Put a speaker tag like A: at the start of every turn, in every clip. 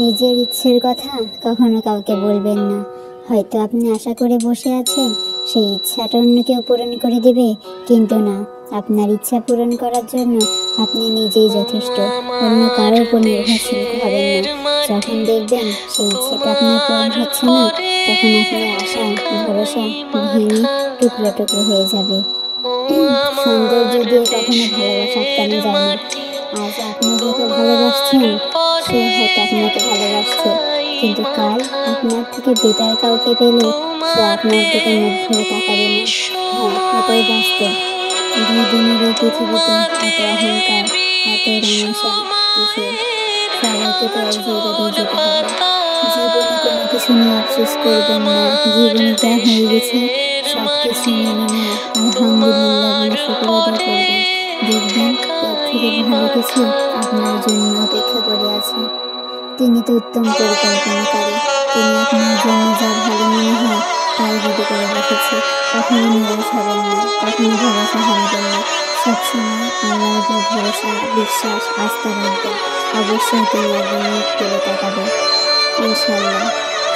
A: নিজের ইচ্ছের কথা কখনো কাউকে বলবেন না। হয়তো আপনি আশা করে বসে আছেন সেই ইচ্ছাটা অন্য কেউ পূরণ করে দেবে, কিন্তু না, আপনার ইচ্ছা পূরণ করার জন্য আপনি নিজেই যথেষ্ট, অন্য কারোর উপর নির্ভরশীল হবেন না। যখন দেখবেন সেই ইচ্ছেটা আপনার পূরণ হচ্ছে না, তখন আপনার আশা ভরসা ভেঙে টুকরো টুকরো হয়ে যাবে। সৌন্দর্য দিয়ে কখনো ভালোবাসা আটকানো যায় না। আজ আপনি যাকে ভালোবাসছেন সে হয়তো আপনাকে ভালোবাসছে, কিন্তু কাল আপনার থেকে বেটার কাউকে পেলে সে আপনার দিকে মুখ ঘুরে তাকাবে না। হ্যাঁ, এটাই বাস্তব। দুই দিনের এই পৃথিবীতে এত অহংকার, এত রমসা কিসের? সবাইকে তো এক জায়গাতেই যেতে হবে। জীবনে কোনো কিছু নিয়ে আফসোস করবেন না। জীবনে যা হয়ে গেছে সব কিছু মেনে নিয়ে আলহামদুলিল্লাহ বলে শুকর আদায় করবেন। দেখবেন এর থেকে ভালো কিছু আপনার জন্য অপেক্ষা করে আছে। তিনি তো উত্তম পরিকল্পনাকারী। তিনি আপনার জন্য যা ভালো মনে হয় তাই রেডি করে রেখেছে। কখনো নিরাশ হবেন না, কখনো ভরসা হারাবেন না। সবসময় আল্লাহর উপর ভরসা, বিশ্বাস, আস্থা রাখবেন। অবশ্যই তিনি একদিন মুখ তুলে তাকাবেন, ইনশাআল্লাহ।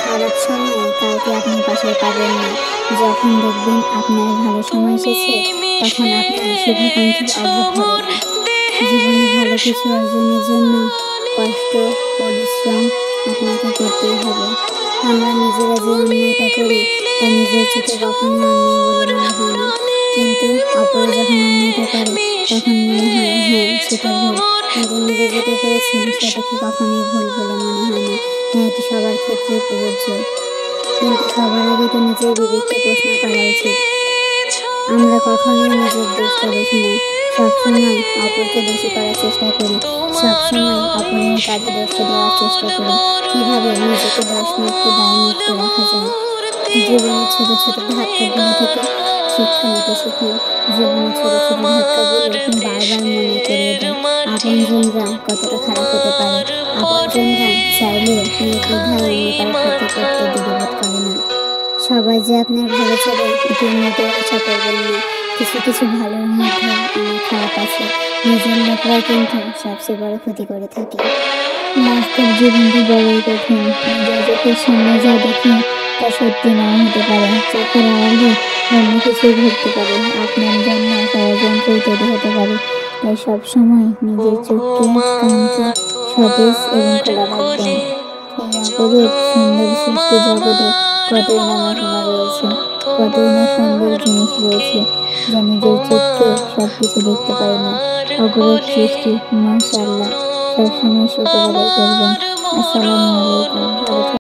A: খারাপ সময়ে কাউকে আপনি পাশে পাবেন না। যখন দেখবেন আপনার ভালো সময় এসেছে, তখন আপনার শুভাকাঙ্ক্ষীর অভাব হবে না। জীবনে ভালো কিছু অর্জনের জন্য কষ্ট, পরিশ্রম আপনাকে করতেই হবে। আমরা নিজেরা যে অন্যায়টা করি তা নিজের চোখে কখনোই অন্যায় বলে মনে হয় না, কিন্তু অপরে যখন অন্যায়টা করে তখন মনে হয় হ্যাঁ সেটা ভুল, কিন্তু নিজে যেটা করেছেন সেটাকে কখনোই ভুল বলে মনে হয় না। হ্যাঁ, এটি সবার ক্ষেত্রেই প্রযোজ্য, কিন্তু সবার আগে তো নিজের বিবেককে প্রশ্ন করা উচিত। আমরা কখনোই নিজের দোষটা দেখি না, সবসময় অপরকে দোষী করার চেষ্টা করি, সবসময় অপরের কাঁধে দোষটা দেওয়ার চেষ্টা করি। কিভাবে নিজেকে দোষমুক্ত, দায়মুক্ত রাখা যায়? জীবনের ছোট ছোট ধাক্কাগুলো থেকে শিক্ষা নিতে শিখুন। জীবনের ছোট ছোট ধাক্কাগুলো বারবার মনে করিয়ে দেয় আপনজনরা কতটা খারাপ হতে পারে। আপনজনরা চাইলেও নির্দ্বিধায় অন্য কারো ক্ষতি করতে দ্বিধাবোধ করে না। সবাই যে আপনার ভালো চাবে এটির মোটেও আশা করবেন না। কিছু কিছু ভালোর মধ্যে অনেক খারাপ আছে। নিজের লোকরাই কিন্তু সবচেয়ে বড় ক্ষতি করে থাকে। বাস্তব জীবনটি বড়ই কঠিন। নিজের চোখের সামনে যা দেখি তা সত্যি নাও হতে পারে। চোখের আড়ালে অন্য কিছুই ঘটতে পারে। আপনার জন্য ষড়যন্ত্রই তৈরি হতে পারে। তাই সবসময় নিজের চোখকে, কানকে সতেজ এবং খোলা রাখবেন। এই অপরূপ সুন্দর সৃষ্টি জগতে কতই না মহিমা রয়েছে, কতই না সুন্দর জিনিস রয়েছে যা নিজের চোখকে সবকিছু দেখতে পারে না। অপরূপ সৃষ্টি, মাশাআল্লাহ। সবসময় শুকর আদায় করবেন। আসসালামু আলাইকুম।